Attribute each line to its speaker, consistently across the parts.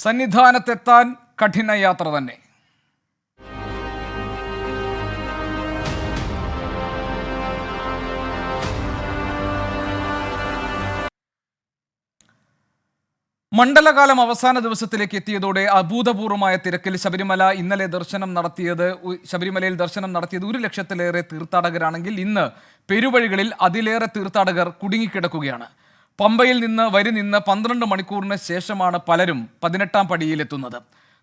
Speaker 1: സന്നിധാനത്തെത്താൻ കഠിന യാത്ര തന്നെ. മണ്ഡലകാലം അവസാന ദിവസത്തിലേക്ക് എത്തിയതോടെ അഭൂതപൂർവമായ തിരക്കിൽ ശബരിമലയിൽ ദർശനം നടത്തിയത് 1 ലക്ഷത്തിലേറെ തീർത്ഥാടകരാണെങ്കിൽ ഇന്ന് പെരുവഴികളിൽ അതിലേറെ തീർത്ഥാടകർ കുടുങ്ങിക്കിടക്കുകയാണ്. പമ്പയിൽ നിന്ന് വരി നിന്ന് 12 മണിക്കൂറിന് ശേഷമാണ് പലരും 18ാം പടിയിലെത്തുന്നത്.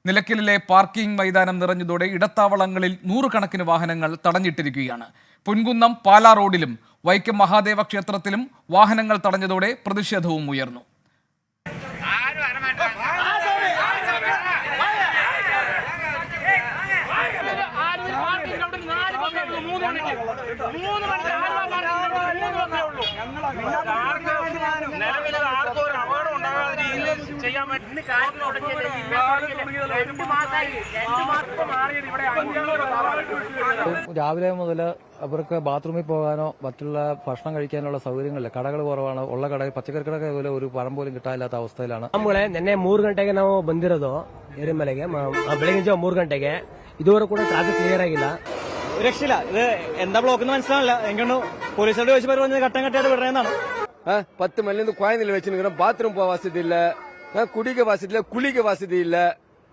Speaker 1: നിലയ്ക്കലിലെ പാർക്കിംഗ് മൈതാനം നിറഞ്ഞതോടെ ഇടത്താവളങ്ങളിൽ 100 കണക്കിന് വാഹനങ്ങൾ തടഞ്ഞിട്ടിരിക്കുകയാണ്. പൊൻകുന്നം പാലാ റോഡിലും വൈക്കം മഹാദേവ ക്ഷേത്രത്തിലും വാഹനങ്ങൾ തടഞ്ഞതോടെ പ്രതിഷേധവും ഉയർന്നു.
Speaker 2: രാവിലെ മുതൽ അവർക്ക് ബാത്റൂമിൽ പോകാനോ മറ്റുള്ള ಭಕ್ಷಣ കഴിക്കാനുള്ള ಸೌಕರ್ಯಗಳಿಲ್ಲ. ಕಡಗಳು കുറവാണ്. ഉള്ള കട പച്ചക്കറി കട പോലെ ഒരു പഴം പോലും കിട്ടാനില്ലാത്ത ಅವಸ್ಥೆയിലാണ്.
Speaker 3: ನಮ್ಮಳೆ ನಿನ್ನೆ 3 ಗಂಟೆಗೆ ನಾವು ಬಂದಿರೋದು ಏರಿಮಲೆಗೆ. ಬೆಳಗಿನ ಜಾವ 3 ಗಂಟೆಗೆ ഇതുവരെ ಕೂಡ ട്രാഫിക് ക്ലിയർ ಆಗಿಲ್ಲ.
Speaker 4: രക്ഷയില്ല. ഇത് എന്താ ബ്ലോക്ക് എന്ന് മനസ്സിലാവില്ല. എനിക്കൊന്ന് പോലീസുകാരോട് ചോദിച്ചപ്പോൾ പറഞ്ഞത് ഘട്ടം ഘട്ടമായിട്ട് വിടണമെന്നാണ്.
Speaker 5: 10 മണിലിருந்து കോയനിൽ വെച്ചിരിക്കണം. ബാത്റൂം പോകാൻ വസതി ഇല്ല, കുടിக்க வசதி இல்ல, குளிக்க வசதி இல்ல.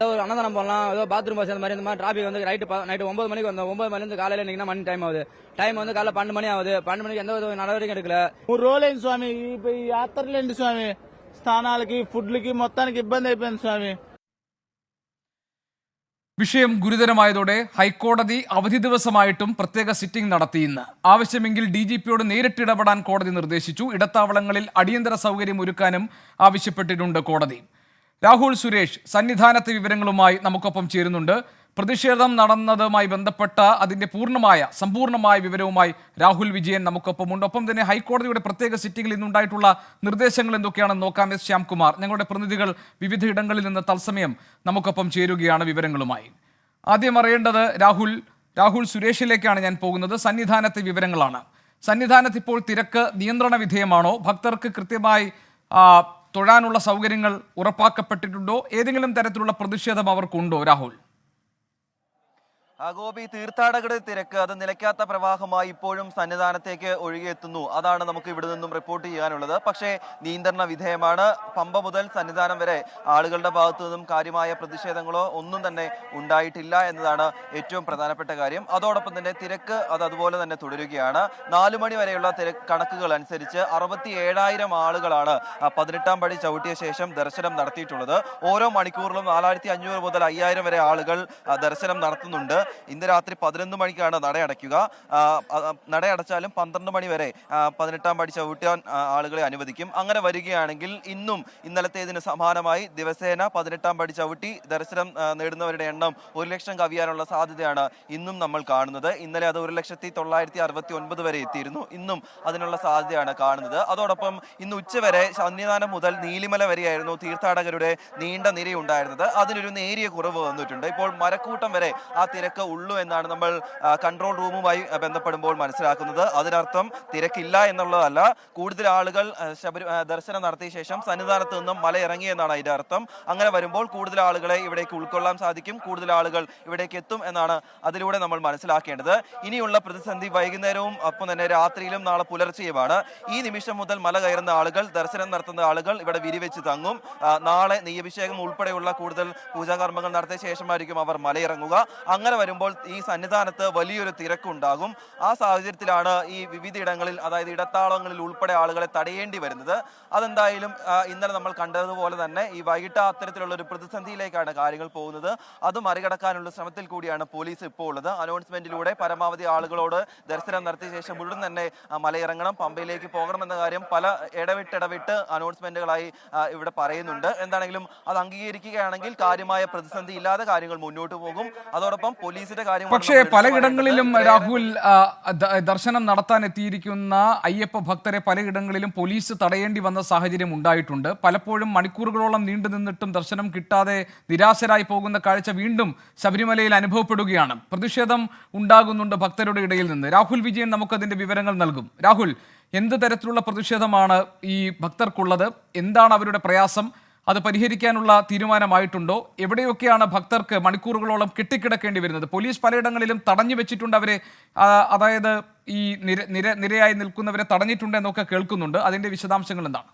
Speaker 4: ஒரு அன்னதானம் பண்ணலாம், ஏதோ பாத்ரூம் வசதி மாதிரி இந்த மாதிரி டிராபிக் வந்து நைட்டு 9 மணிக்கு வந்தோம். 9 மணிலிருந்து காலையில இன்னைக்கு மணி டைம் ஆகுது. டைம் வந்து காலைல 12 மணி ஆகுது. 12 மணிக்கு எந்த வித நடவடிக்கை எடுக்கல.
Speaker 6: 3 రోజులైంది స్వామి. ఈ యాత్రలేండి స్వామి, స్థానాలకి ఫుడ్లకి మొత్తానికి ఇబ్బంది అయిపోయింది స్వామి.
Speaker 1: വിഷയം ഗുരുതരമായതോടെ ഹൈക്കോടതി അവധി ദിവസമായിട്ടും പ്രത്യേക സിറ്റിംഗ് നടത്തി. ഇന്ന് ആവശ്യമെങ്കിൽ DGPയോട് നേരിട്ട് ഇടപെടാൻ കോടതി നിർദ്ദേശിച്ചു. ഇടത്താവളങ്ങളിൽ അടിയന്തര സൗകര്യം ഒരുക്കാനും ആവശ്യപ്പെട്ടിട്ടുണ്ട് കോടതി. രാഹുൽ സുരേഷ് സന്നിധാനത്തെ വിവരങ്ങളുമായി നമുക്കൊപ്പം ചേരുന്നുണ്ട്. പ്രതിഷേധം നടന്നതുമായി ബന്ധപ്പെട്ട അതിന്റെ സമ്പൂർണ്ണമായ വിവരവുമായി രാഹുൽ വിജയൻ നമുക്കൊപ്പമുണ്ട്. ഒപ്പം തന്നെ ഹൈക്കോടതിയുടെ പ്രത്യേക സിറ്റിംഗിൽ ഇന്നുണ്ടായിട്ടുള്ള നിർദ്ദേശങ്ങൾ എന്തൊക്കെയാണെന്ന് നോക്കാം. എസ് ശ്യാംകുമാർ, ഞങ്ങളുടെ പ്രതിനിധികൾ വിവിധ ഇടങ്ങളിൽ നിന്ന് തത്സമയം നമുക്കൊപ്പം ചേരുകയാണ് വിവരങ്ങളുമായി. ആദ്യം അറിയേണ്ടത് രാഹുൽ സുരേഷിലേക്കാണ് ഞാൻ പോകുന്നത്. സന്നിധാനത്തെ വിവരങ്ങളാണ്. സന്നിധാനത്ത് ഇപ്പോൾ തിരക്ക് നിയന്ത്രണ വിധേയമാണോ? ഭക്തർക്ക് കൃത്യമായി തൊഴാനുള്ള സൗകര്യങ്ങൾ ഉറപ്പാക്കപ്പെട്ടിട്ടുണ്ടോ? ഏതെങ്കിലും തരത്തിലുള്ള പ്രതിഷേധം അവർക്കുണ്ടോ രാഹുൽ?
Speaker 7: ഗോപി, തീർത്ഥാടകരുടെ തിരക്ക് അത് നിലയ്ക്കാത്ത പ്രവാഹമായി ഇപ്പോഴും സന്നിധാനത്തേക്ക് ഒഴുകിയെത്തുന്നു. അതാണ് നമുക്ക് ഇവിടെ നിന്നും റിപ്പോർട്ട് ചെയ്യാനുള്ളത്. പക്ഷേ നിയന്ത്രണ വിധേയമാണ്. പമ്പ മുതൽ സന്നിധാനം വരെ ആളുകളുടെ ഭാഗത്തു നിന്നും കാര്യമായ പ്രതിഷേധങ്ങളോ ഒന്നും തന്നെ ഉണ്ടായിട്ടില്ല എന്നതാണ് ഏറ്റവും പ്രധാനപ്പെട്ട കാര്യം. അതോടൊപ്പം തന്നെ തിരക്ക് അതുപോലെ തന്നെ തുടരുകയാണ്. 4 മണി വരെയുള്ള കണക്കുകൾ അനുസരിച്ച് 67,000 ആളുകളാണ് 18ാം പടി ചവിട്ടിയ ശേഷം ദർശനം നടത്തിയിട്ടുള്ളത്. ഓരോ മണിക്കൂറിലും 4500 മുതൽ 5000 വരെ ആളുകൾ ദർശനം നടത്തുന്നുണ്ട്. ഇന്ന് രാത്രി 11 മണിക്കാണ് നടയടയ്ക്കുക. നടയടച്ചാലും 12 മണി വരെ 18ാം പടി ചവിട്ടാൻ ആളുകളെ അനുവദിക്കും. അങ്ങനെ വരികയാണെങ്കിൽ ഇന്നും ഇന്നലത്തേതിന് സമാനമായി ദിവസേന 18ാം പടി ചവിട്ടി ദർശനം നേടുന്നവരുടെ എണ്ണം 1 ലക്ഷം കവിയാനുള്ള സാധ്യതയാണ് ഇന്നും നമ്മൾ കാണുന്നത്. ഇന്നലെ അത് 1,969,000 വരെ എത്തിയിരുന്നു. ഇന്നും അതിനുള്ള സാധ്യതയാണ് കാണുന്നത്. അതോടൊപ്പം ഇന്ന് ഉച്ചവരെ സന്നിധാനം മുതൽ നീലിമല വരെയായിരുന്നു തീർത്ഥാടകരുടെ നീണ്ട നിരയുണ്ടായിരുന്നത്. അതിനൊരു നേരിയ കുറവ് വന്നിട്ടുണ്ട്. ഇപ്പോൾ മരക്കൂട്ടം വരെ ആ തിരക്ക് ഉള്ളൂ എന്നാണ് നമ്മൾ കൺട്രോൾ റൂമുമായി ബന്ധപ്പെടുമ്പോൾ മനസ്സിലാക്കുന്നത്. അതിനർത്ഥം തിരക്കില്ല എന്നുള്ളതല്ല. കൂടുതൽ ആളുകൾ ദർശനം നടത്തിയ ശേഷം സന്നിധാനത്ത് നിന്നും മല ഇറങ്ങി എന്നാണ് അതിന്റെ അർത്ഥം. അങ്ങനെ വരുമ്പോൾ കൂടുതൽ ആളുകളെ ഇവിടേക്ക് ഉൾക്കൊള്ളാൻ സാധിക്കും. കൂടുതൽ ആളുകൾ ഇവിടേക്ക് എത്തും എന്നാണ് അതിലൂടെ നമ്മൾ മനസ്സിലാക്കേണ്ടത്. ഇനിയുള്ള പ്രതിസന്ധി വൈകുന്നേരവും ഒപ്പം തന്നെ രാത്രിയിലും നാളെ പുലർച്ചെയുമാണ്. ഈ നിമിഷം മുതൽ മല കയറുന്ന ആളുകൾ, ദർശനം നടത്തുന്ന ആളുകൾ ഇവിടെ വിരിവെച്ച് തങ്ങും. നാളെ നെയ്യഭിഷേകം ഉൾപ്പെടെയുള്ള കൂടുതൽ പൂജാകർമ്മങ്ങൾ നടത്തിയ ശേഷമായിരിക്കും അവർ മലയിറങ്ങുക. അങ്ങനെ വരുമ്പോൾ ഈ സന്നിധാനത്ത് വലിയൊരു തിരക്കുണ്ടാകും. ആ സാഹചര്യത്തിലാണ് ഈ വിവിധയിടങ്ങളിൽ, അതായത് ഇടത്താളങ്ങളിൽ ഉൾപ്പെടെ ആളുകളെ തടയേണ്ടി വരുന്നത്. അതെന്തായാലും ഇന്നലെ നമ്മൾ കണ്ടതുപോലെ തന്നെ ഈ വൈകിട്ട് അത്തരത്തിലുള്ള ഒരു പ്രതിസന്ധിയിലേക്കാണ് കാര്യങ്ങൾ പോകുന്നത്. അത് മറികടക്കാനുള്ള ശ്രമത്തിൽ കൂടിയാണ് പോലീസ് ഇപ്പോൾ ഉള്ളത്. അനൗൺസ്മെന്റിലൂടെ പരമാവധി ആളുകളോട് ദർശനം നടത്തിയ ശേഷം ഉടൻ തന്നെ മലയിറങ്ങണം, പമ്പയിലേക്ക് പോകണമെന്ന കാര്യം പല ഇടവിട്ട് അനൗൺസ്മെന്റുകളായി ഇവിടെ പറയുന്നുണ്ട്. എന്താണെങ്കിലും അത് അംഗീകരിക്കുകയാണെങ്കിൽ കാര്യമായ പ്രതിസന്ധി ഇല്ലാതെ കാര്യങ്ങൾ മുന്നോട്ട് പോകും. അതോടൊപ്പം പോലീസിന്റെ കാര്യം
Speaker 1: പക്ഷേ പലയിടങ്ങളിലും രാഹുൽ ദർശനം നടത്താൻ എത്തിയിരിക്കുന്ന അയ്യപ്പ ഭക്തരെ പലയിടങ്ങളിലും പോലീസ് തടയേണ്ടി വന്ന സാഹചര്യം ഉണ്ടായിട്ടുണ്ട്. പലപ്പോഴും മണിക്കൂറുകളോളം നീണ്ടു നിന്നിട്ടും ദർശനം കിട്ടാതെ നിരാശരായി പോകുന്ന കാഴ്ച വീണ്ടും ശബരിമലയിൽ അനുഭവപ്പെടുകയാണ്. പ്രതിഷേധം ഉണ്ടാകുന്നുണ്ട് ഭക്തരുടെ ഇടയിൽ നിന്ന്. രാഹുൽ വിജയൻ നമുക്കതിന്റെ വിവരങ്ങൾ നൽകും. രാഹുൽ, എന്ത് തരത്തിലുള്ള പ്രതിഷേധമാണ് ഈ ഭക്തർക്കുള്ളത്? എന്താണ് അവരുടെ പ്രയാസം? അത് പരിഹരിക്കാനുള്ള തീരുമാനമായിട്ടുണ്ടോ? എവിടെയൊക്കെയാണ് ഭക്തർക്ക് മണിക്കൂറുകളോളം കെട്ടിക്കിടക്കേണ്ടി വരുന്നത്? പോലീസ് പലയിടങ്ങളിലും തടഞ്ഞു വെച്ചിട്ടുണ്ട് അവരെ, അതായത് ഈ നിരയായി നിൽക്കുന്നവരെ തടഞ്ഞിട്ടുണ്ട് എന്നൊക്കെ കേൾക്കുന്നുണ്ട്. അതിന്റെ വിശദാംശങ്ങൾ എന്താണ്?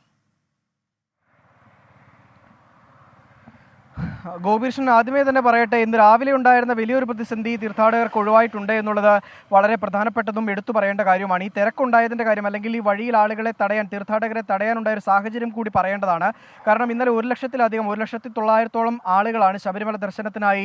Speaker 8: ഗോപീകൃഷ്ണൻ, ആദ്യമേ തന്നെ പറയട്ടെ, ഇന്ന് രാവിലെ ഉണ്ടായിരുന്ന വലിയൊരു പ്രതിസന്ധി തീർത്ഥാടകർക്ക് ഒഴിവായിട്ടുണ്ട് എന്നുള്ളത് വളരെ പ്രധാനപ്പെട്ടതും എടുത്തു പറയേണ്ട കാര്യമാണ്. ഈ തിരക്കുണ്ടായതിൻ്റെ കാര്യം, അല്ലെങ്കിൽ ഈ വഴിയിൽ ആളുകളെ തടയാൻ, തീർത്ഥാടകരെ തടയാനുണ്ടായ ഒരു സാഹചര്യം കൂടി പറയേണ്ടതാണ്. കാരണം ഇന്നലെ 1,900,000 ആളുകളാണ് ശബരിമല ദർശനത്തിനായി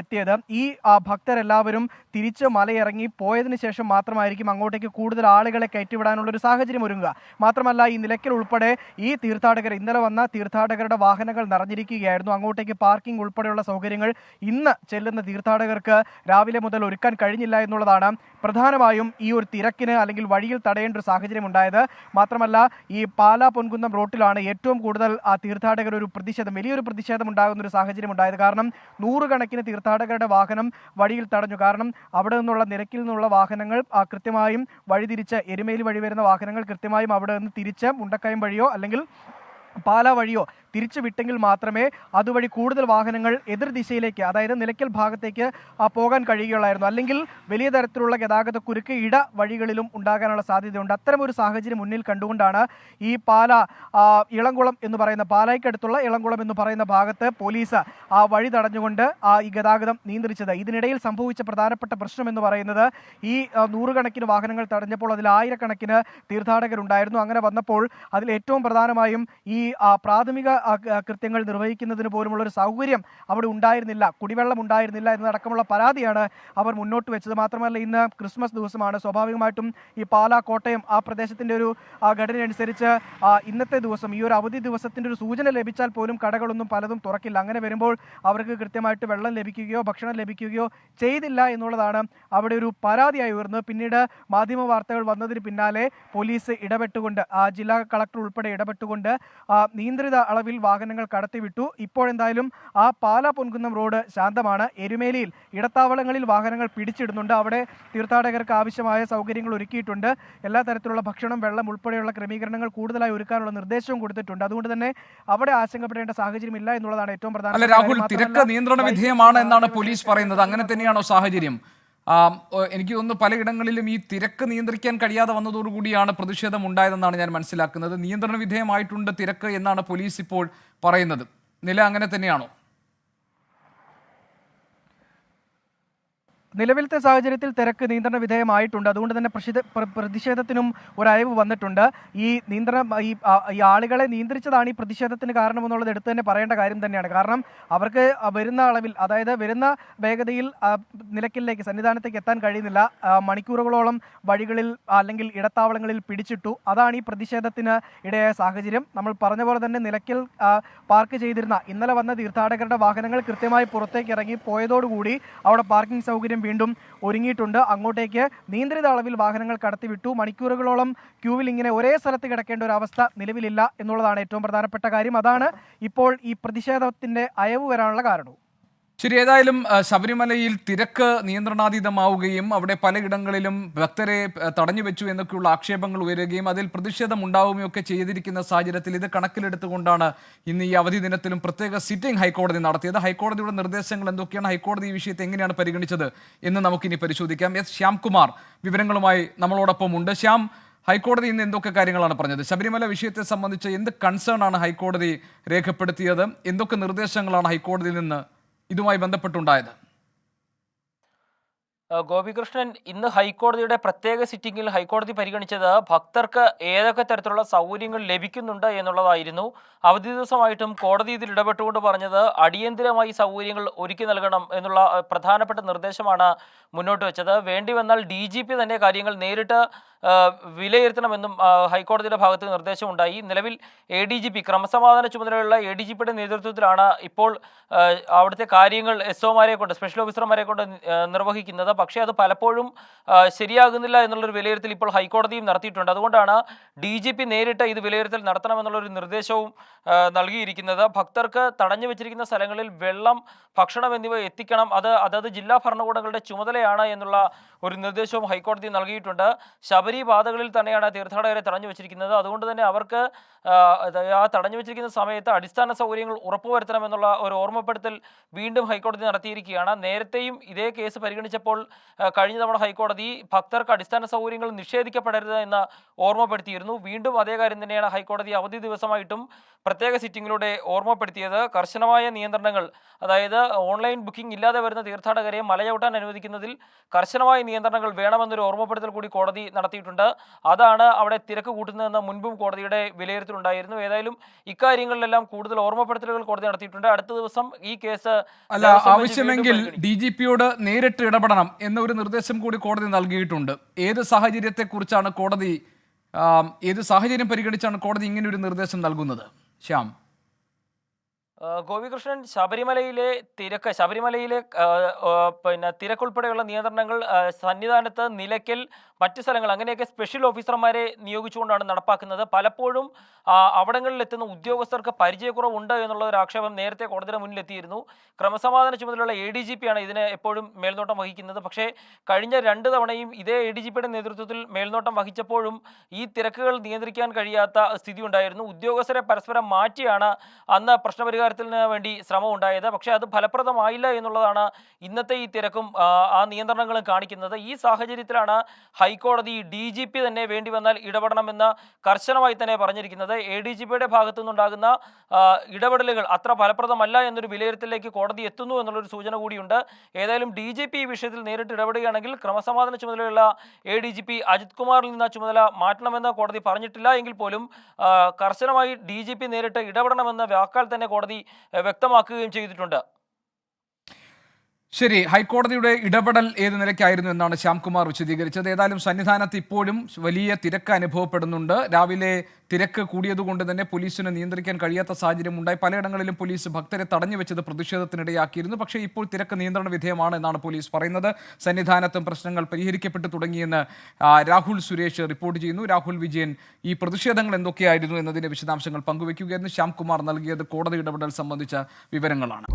Speaker 8: എത്തിയത്. ഈ ഭക്തരെല്ലാവരും തിരിച്ച് മലയിറങ്ങി പോയതിനു ശേഷം മാത്രമായിരിക്കും അങ്ങോട്ടേക്ക് കൂടുതൽ ആളുകളെ കയറ്റിവിടാനുള്ളൊരു സാഹചര്യം ഒരുങ്ങുക. മാത്രമല്ല, ഈ നിലയ്ക്കൽ ഉൾപ്പെടെ ഈ തീർത്ഥാടകർ, ഇന്നലെ വന്ന തീർത്ഥാടകരുടെ വാഹനങ്ങൾ നിറഞ്ഞിരിക്കുകയായിരുന്നു. അങ്ങോട്ടേക്ക് പാർക്കിംഗ് ഉൾപ്പെടെയുള്ള സൗകര്യങ്ങൾ ഇന്ന് ചെല്ലുന്ന തീർത്ഥാടകർക്ക് രാവിലെ മുതൽ ഒരുക്കാൻ കഴിഞ്ഞില്ല എന്നുള്ളതാണ് പ്രധാനമായും ഈ ഒരു തിരക്കിന് അല്ലെങ്കിൽ വഴിയിൽ തടയേണ്ട ഒരു സാഹചര്യം ഉണ്ടായത്. മാത്രമല്ല, ഈ പാലാ പൊൻകുന്നം റോട്ടിലാണ് ഏറ്റവും കൂടുതൽ തീർത്ഥാടകർ ഒരു പ്രതിഷേധം, വലിയൊരു പ്രതിഷേധം ഉണ്ടാകുന്ന ഒരു സാഹചര്യം ഉണ്ടായത്. കാരണം 100 കണക്കിന് തീർത്ഥാടകരുടെ വാഹനം വഴിയിൽ തടഞ്ഞു. കാരണം അവിടെ നിന്നുള്ള നിരക്കിൽ നിന്നുള്ള വാഹനങ്ങൾ കൃത്യമായും വഴിതിരിച്ച്, എരുമേലി വഴി വരുന്ന വാഹനങ്ങൾ കൃത്യമായും അവിടെ നിന്ന് തിരിച്ച് മുണ്ടക്കയം വഴിയോ അല്ലെങ്കിൽ പാലാ വഴിയോ തിരിച്ചു വിട്ടെങ്കിൽ മാത്രമേ അതുവഴി കൂടുതൽ വാഹനങ്ങൾ എതിർ ദിശയിലേക്ക്, അതായത് നിലയ്ക്കൽ ഭാഗത്തേക്ക് പോകാൻ കഴിയുകയുള്ളായിരുന്നു. അല്ലെങ്കിൽ വലിയ തരത്തിലുള്ള ഗതാഗത കുരുക്ക് ഇട വഴികളിലും ഉണ്ടാകാനുള്ള സാധ്യതയുണ്ട്. അത്തരമൊരു സാഹചര്യം മുന്നിൽ കണ്ടുകൊണ്ടാണ് ഈ പാലാ ഇളംകുളം എന്ന് പറയുന്ന, പാലായ്ക്കടുത്തുള്ള ഇളംകുളം എന്ന് പറയുന്ന ഭാഗത്ത് പോലീസ് ആ വഴി തടഞ്ഞുകൊണ്ട് ഈ ഗതാഗതം നിയന്ത്രിച്ചത്. ഇതിനിടയിൽ സംഭവിച്ച പ്രധാനപ്പെട്ട പ്രശ്നം എന്ന് പറയുന്നത്, ഈ 100 കണക്കിന് വാഹനങ്ങൾ തടഞ്ഞപ്പോൾ അതിൽ 1000 തീർത്ഥാടകരുണ്ടായിരുന്നു. അങ്ങനെ വന്നപ്പോൾ അതിൽ ഏറ്റവും പ്രധാനമായും ഈ പ്രാഥമിക കൃത്യങ്ങൾ നിർവഹിക്കുന്നതിന് പോലുമുള്ള ഒരു സൗകര്യം അവിടെ ഉണ്ടായിരുന്നില്ല, കുടിവെള്ളം ഉണ്ടായിരുന്നില്ല എന്നതടക്കമുള്ള പരാതിയാണ് അവർ മുന്നോട്ട് വെച്ചത്. മാത്രമല്ല, ഇന്ന് ക്രിസ്മസ് ദിവസമാണ്. സ്വാഭാവികമായിട്ടും ഈ പാലാ, കോട്ടയം ആ പ്രദേശത്തിൻ്റെ ഒരു ഘടനയനുസരിച്ച് ഇന്നത്തെ ദിവസം, ഈ ഒരു അവധി ദിവസത്തിൻ്റെ ഒരു സൂചന ലഭിച്ചാൽ പോലും കടകളൊന്നും പലതും തുറക്കില്ല. അങ്ങനെ വരുമ്പോൾ അവർക്ക് കൃത്യമായിട്ട് വെള്ളം ലഭിക്കുകയോ ഭക്ഷണം ലഭിക്കുകയോ ചെയ്തില്ല എന്നുള്ളതാണ് അവിടെ ഒരു പരാതിയായി ഉയർന്നത്. പിന്നീട് മാധ്യമ വാർത്തകൾ വന്നതിന് പിന്നാലെ പോലീസ് ഇടപെട്ടുകൊണ്ട്, ജില്ലാ കളക്ടർ ഉൾപ്പെടെ ഇടപെട്ടുകൊണ്ട് നിയന്ത്രിത അളവിൽ വാഹനങ്ങൾ കടത്തിവിട്ടു. ഇപ്പോഴെന്തായാലും ആ പാലാ പൊൻകുന്നം റോഡ് ശാന്തമാണ്. എരുമേലിയിൽ ഇടത്താവളങ്ങളിൽ വാഹനങ്ങൾ പിടിച്ചിടുന്നുണ്ട്. അവിടെ തീർത്ഥാടകർക്ക് ആവശ്യമായ സൗകര്യങ്ങൾ ഒരുക്കിയിട്ടുണ്ട്. എല്ലാ തരത്തിലുള്ള ഭക്ഷണം, വെള്ളം ഉൾപ്പെടെയുള്ള ക്രമീകരണങ്ങൾ കൂടുതലായി ഒരുക്കാനുള്ള നിർദ്ദേശവും കൊടുത്തിട്ടുണ്ട്. അതുകൊണ്ട് തന്നെ അവിടെ ആശങ്കപ്പെടേണ്ട സാഹചര്യമില്ല എന്നുള്ളതാണ് ഏറ്റവും പ്രധാനം.
Speaker 1: രാഹുൽ, തിരക്ക് നിയന്ത്രണ വിധേയമാണ് എന്നാണ് പോലീസ് പറയുന്നത്. അങ്ങനെ തന്നെയാണോ സാഹചര്യം? എനിക്ക് തോന്നുന്നു പലയിടങ്ങളിലും ഈ തിരക്ക് നിയന്ത്രിക്കാൻ കഴിയാതെ വന്നതോടുകൂടിയാണ് പ്രതിഷേധം ഉണ്ടായതെന്നാണ് ഞാൻ മനസ്സിലാക്കുന്നത്. നിയന്ത്രണ വിധേയമായിട്ടുണ്ട് തിരക്ക് എന്നാണ് പോലീസ് ഇപ്പോൾ പറയുന്നത്. നില അങ്ങനെ തന്നെയാണോ?
Speaker 8: നിലവിലത്തെ സാഹചര്യത്തിൽ തിരക്ക് നിയന്ത്രണ വിധേയമായിട്ടുണ്ട്. അതുകൊണ്ട് തന്നെ പ്രതിഷേധത്തിനും ഒരയവ് വന്നിട്ടുണ്ട്. ഈ ആളുകളെ നിയന്ത്രിച്ചതാണ് ഈ പ്രതിഷേധത്തിന് കാരണമെന്നുള്ളത് എടുത്തു തന്നെ പറയേണ്ട കാര്യം തന്നെയാണ്. കാരണം അവർക്ക് വരുന്ന അളവിൽ, അതായത് വരുന്ന വേഗതയിൽ നിലയ്ക്കലിലേക്ക്, സന്നിധാനത്തേക്ക് എത്താൻ കഴിയുന്നില്ല. മണിക്കൂറുകളോളം വഴികളിൽ അല്ലെങ്കിൽ ഇടത്താവളങ്ങളിൽ പിടിച്ചിട്ടു. അതാണ് ഈ പ്രതിഷേധത്തിന് ഇടയായ സാഹചര്യം. നമ്മൾ പറഞ്ഞ പോലെ തന്നെ നിലയ്ക്കൽ പാർക്ക് ചെയ്തിരുന്ന, ഇന്നലെ വന്ന തീർത്ഥാടകരുടെ വാഹനങ്ങൾ കൃത്യമായി പുറത്തേക്ക് ഇറങ്ങി പോയതോടുകൂടി അവിടെ പാർക്കിംഗ് സൗകര്യം വീണ്ടും ഒരുങ്ങിയിട്ടുണ്ട്. അങ്ങോട്ടേക്ക് നിയന്ത്രിത അളവിൽ വാഹനങ്ങൾ കടത്തിവിട്ടു. മണിക്കൂറുകളോളം ക്യൂവിൽ ഇങ്ങനെ ഒരേ സ്ഥലത്ത് കിടക്കേണ്ട ഒരു അവസ്ഥ നിലവിലില്ല എന്നുള്ളതാണ് ഏറ്റവും പ്രധാനപ്പെട്ട കാര്യം. അതാണ് ഇപ്പോൾ ഈ പ്രതിഷേധത്തിന്റെ അയവ് വരാനുള്ള കാരണവും.
Speaker 1: ശരി, ഏതായാലും ശബരിമലയിൽ തിരക്ക് നിയന്ത്രണാതീതമാവുകയും അവിടെ പലയിടങ്ങളിലും ഭക്തരെ തടഞ്ഞു വെച്ചു എന്നൊക്കെയുള്ള ആക്ഷേപങ്ങൾ ഉയരുകയും അതിൽ പ്രതിഷേധം ഉണ്ടാവുകയും ഒക്കെ ചെയ്തിരിക്കുന്ന സാഹചര്യത്തിൽ ഇത് കണക്കിലെടുത്തുകൊണ്ടാണ് ഇന്ന് ഈ അവധി ദിനത്തിലും പ്രത്യേക സിറ്റിംഗ് ഹൈക്കോടതി നടത്തിയത്. ഹൈക്കോടതിയുടെ നിർദ്ദേശങ്ങൾ എന്തൊക്കെയാണ്, ഹൈക്കോടതി ഈ വിഷയത്തെ എങ്ങനെയാണ് പരിഗണിച്ചത് എന്ന് നമുക്കിനി പരിശോധിക്കാം. എസ് ശ്യാംകുമാർ വിവരങ്ങളുമായി നമ്മളോടൊപ്പം ഉണ്ട്. ശ്യാം, ഹൈക്കോടതി ഇന്ന് എന്തൊക്കെ കാര്യങ്ങളാണ് പറഞ്ഞത്? ശബരിമല വിഷയത്തെ സംബന്ധിച്ച് എന്ത് കൺസേൺ ആണ് ഹൈക്കോടതി രേഖപ്പെടുത്തിയത്? എന്തൊക്കെ നിർദ്ദേശങ്ങളാണ് ഹൈക്കോടതിയിൽ നിന്ന് ഇതുമായി ബന്ധപ്പെട്ടുണ്ടായത്?
Speaker 9: ഗോപികൃഷ്ണൻ, ഇന്ന് ഹൈക്കോടതിയുടെ പ്രത്യേക സിറ്റിംഗിൽ ഹൈക്കോടതി പരിഗണിച്ചത് ഭക്തർക്ക് ഏതൊക്കെ തരത്തിലുള്ള സൗകര്യങ്ങൾ ലഭിക്കുന്നുണ്ട് എന്നുള്ളതായിരുന്നു. അവധി ദിവസമായിട്ടും കോടതി ഇതിൽ ഇടപെട്ടുകൊണ്ട് പറഞ്ഞത് അടിയന്തിരമായി സൗകര്യങ്ങൾ ഒരുക്കി നൽകണം എന്നുള്ള പ്രധാനപ്പെട്ട നിർദ്ദേശമാണ് മുന്നോട്ട് വെച്ചത്. വേണ്ടി വന്നാൽ DGP തന്നെ കാര്യങ്ങൾ നേരിട്ട് വിലയിരുത്തണമെന്നും ഹൈക്കോടതിയുടെ ഭാഗത്ത് നിർദ്ദേശമുണ്ടായി. നിലവിൽ ADGP, ക്രമസമാധാന ചുമതലയുള്ള ADGPയുടെ നേതൃത്വത്തിലാണ് ഇപ്പോൾ അവിടുത്തെ കാര്യങ്ങൾ SOമാരെ കൊണ്ട്, സ്പെഷ്യൽ ഓഫീസർമാരെ കൊണ്ട് നിർവഹിക്കുന്നത്. പക്ഷേ അത് പലപ്പോഴും ശരിയാകുന്നില്ല എന്നുള്ളൊരു വിലയിരുത്തൽ ഇപ്പോൾ ഹൈക്കോടതിയും നടത്തിയിട്ടുണ്ട്. അതുകൊണ്ടാണ് DGP നേരിട്ട് ഇത് വിലയിരുത്തൽ നടത്തണമെന്നുള്ളൊരു നിർദ്ദേശവും നൽകിയിരിക്കുന്നത്. ഭക്തർക്ക് തടഞ്ഞു വെച്ചിരിക്കുന്ന സ്ഥലങ്ങളിൽ വെള്ളം, ഭക്ഷണം എന്നിവ എത്തിക്കണം, അതത് ജില്ലാ ഭരണകൂടങ്ങളുടെ ചുമതലയാണ് എന്നുള്ള ഒരു നിർദ്ദേശവും ഹൈക്കോടതി നൽകിയിട്ടുണ്ട്. ശബരി പാതകളിൽ തന്നെയാണ് തീർത്ഥാടകരെ തടഞ്ഞു വെച്ചിരിക്കുന്നത്. അതുകൊണ്ട് തന്നെ അവർക്ക് ആ തടഞ്ഞു വെച്ചിരിക്കുന്ന സമയത്ത് അടിസ്ഥാന സൗകര്യങ്ങൾ ഉറപ്പുവരുത്തണമെന്നുള്ള ഒരു ഓർമ്മപ്പെടുത്തൽ വീണ്ടും ഹൈക്കോടതി നടത്തിയിരിക്കുകയാണ്. നേരത്തെയും ഇതേ കേസ് പരിഗണിച്ചപ്പോൾ കഴിഞ്ഞ തവണ ഹൈക്കോടതി ഭക്തർക്ക് അടിസ്ഥാന സൗകര്യങ്ങൾ നിഷേധിക്കപ്പെടരുത് എന്ന് ഓർമ്മപ്പെടുത്തിയിരുന്നു. വീണ്ടും അതേ കാര്യം തന്നെയാണ് ഹൈക്കോടതി അവധി ദിവസമായിട്ടും പ്രത്യേക സിറ്റിംഗിലൂടെ ഓർമ്മപ്പെടുത്തിയത്. കർശനമായ നിയന്ത്രണങ്ങൾ, അതായത് ഓൺലൈൻ ബുക്കിംഗ് ഇല്ലാതെ വരുന്ന തീർത്ഥാടകരെ മലചവിട്ടാൻ അനുവദിക്കുന്നതിൽ കർശനമായ നിയന്ത്രണങ്ങൾ വേണമെന്നൊരു ഓർമ്മപ്പെടുത്തൽ കൂടി കോടതി നടത്തിയിട്ടുണ്ട്. അതാണ് അവിടെ തിരക്ക് കൂട്ടുന്നതെന്ന് മുൻപും കോടതിയുടെ വിലയിരുത്തലുണ്ടായിരുന്നു. ഏതായാലും ഇക്കാര്യങ്ങളിലെല്ലാം കൂടുതൽ ഓർമ്മപ്പെടുത്തലുകൾ കോടതി നടത്തിയിട്ടുണ്ട്. അടുത്ത ദിവസം ഈ കേസ്
Speaker 1: ആവശ്യമെങ്കിൽ DGPയോട് നേരിട്ട് ഇടപെടണം എന്നൊരു നിർദ്ദേശം കൂടി കോടതി നൽകിയിട്ടുണ്ട്. ഏത് സാഹചര്യം പരിഗണിച്ചാണ് കോടതി ഇങ്ങനെ ഒരു നിർദ്ദേശം നൽകുന്നത്? ശ്യാം.
Speaker 9: ഗോപികൃഷ്ണൻ, ശബരിമലയിലെ തിരക്കുൾപ്പെടെയുള്ള നിയന്ത്രണങ്ങൾ സന്നിധാനത്ത്, നിലയ്ക്കൽ, മറ്റ് സ്ഥലങ്ങൾ അങ്ങനെയൊക്കെ സ്പെഷ്യൽ ഓഫീസർമാരെ നിയോഗിച്ചുകൊണ്ടാണ് നടപ്പാക്കുന്നത്. പലപ്പോഴും അവിടങ്ങളിലെത്തുന്ന ഉദ്യോഗസ്ഥർക്ക് പരിചയക്കുറവുണ്ട് എന്നുള്ള ഒരു ആക്ഷേപം നേരത്തെ കോടതിയുടെ മുന്നിലെത്തിയിരുന്നു. ക്രമസമാധാന ചുമതലയുള്ള ADGP ആണ് ഇതിന് എപ്പോഴും മേൽനോട്ടം വഹിക്കുന്നത്. പക്ഷേ കഴിഞ്ഞ 2 തവണയും ഇതേ ADGPയുടെ നേതൃത്വത്തിൽ മേൽനോട്ടം വഹിച്ചപ്പോഴും ഈ തിരക്കുകൾ നിയന്ത്രിക്കാൻ കഴിയാത്ത സ്ഥിതി ഉണ്ടായിരുന്നു. ഉദ്യോഗസ്ഥരെ പരസ്പരം മാറ്റിയാണ് അന്ന് പ്രശ്നപരിഹാരത്തിന് വേണ്ടി ശ്രമം ഉണ്ടായത്. പക്ഷേ അത് ഫലപ്രദമായില്ല എന്നുള്ളതാണ് ഇന്നത്തെ ഈ തിരക്കും ആ നിയന്ത്രണങ്ങളും കാണിക്കുന്നത്. ഈ സാഹചര്യത്തിലാണ് ഹൈക്കോടതി DGP തന്നെ വേണ്ടി വന്നാൽ ഇടപെടണമെന്ന് കർശനമായി തന്നെ പറഞ്ഞിരിക്കുന്നത്. ADGPയുടെ ഭാഗത്തു നിന്നുണ്ടാകുന്ന ഇടപെടലുകൾ അത്ര ഫലപ്രദമല്ല എന്നൊരു വിലയിരുത്തലിലേക്ക് കോടതി എത്തുന്നു എന്നുള്ളൊരു സൂചന കൂടിയുണ്ട്. ഏതായാലും DGP ഈ വിഷയത്തിൽ നേരിട്ട് ഇടപെടുകയാണെങ്കിൽ ക്രമസമാധാന ചുമതലയുള്ള ADGP അജിത് കുമാറിൽ നിന്ന് ചുമതല മാറ്റണമെന്ന് കോടതി പറഞ്ഞിട്ടില്ല എങ്കിൽ പോലും കർശനമായി DGP നേരിട്ട് ഇടപെടണമെന്ന വാക്കാൽ തന്നെ കോടതി വ്യക്തമാക്കുകയും ചെയ്തിട്ടുണ്ട്.
Speaker 1: ശരി, ഹൈക്കോടതിയുടെ ഇടപെടൽ ഏത് നിലയ്ക്കായിരുന്നു എന്നാണ് ശ്യാംകുമാർ വിശദീകരിച്ചത്. ഏതായാലും സന്നിധാനത്ത് ഇപ്പോഴും വലിയ തിരക്ക് അനുഭവപ്പെടുന്നുണ്ട്. രാവിലെ തിരക്ക് കൂടിയതുകൊണ്ട് തന്നെ പോലീസിന് നിയന്ത്രിക്കാൻ കഴിയാത്ത സാഹചര്യം ഉണ്ടായി. പലയിടങ്ങളിലും പോലീസ് ഭക്തരെ തടഞ്ഞു വെച്ചത് പ്രതിഷേധത്തിനിടയാക്കിയിരുന്നു. പക്ഷേ ഇപ്പോൾ തിരക്ക് നിയന്ത്രണ വിധേയമാണ് എന്നാണ് പോലീസ് പറയുന്നത്. സന്നിധാനത്തും പ്രശ്നങ്ങൾ പരിഹരിക്കപ്പെട്ടു തുടങ്ങിയെന്ന് രാഹുൽ സുരേഷ് റിപ്പോർട്ട് ചെയ്യുന്നു. രാഹുൽ വിജയൻ ഈ പ്രതിഷേധങ്ങൾ എന്തൊക്കെയായിരുന്നു എന്നതിന്റെ വിശദാംശങ്ങൾ പങ്കുവയ്ക്കുകയായിരുന്നു. ശ്യാംകുമാർ നൽകിയത് കോടതി ഇടപെടൽ സംബന്ധിച്ച വിവരങ്ങളാണ്.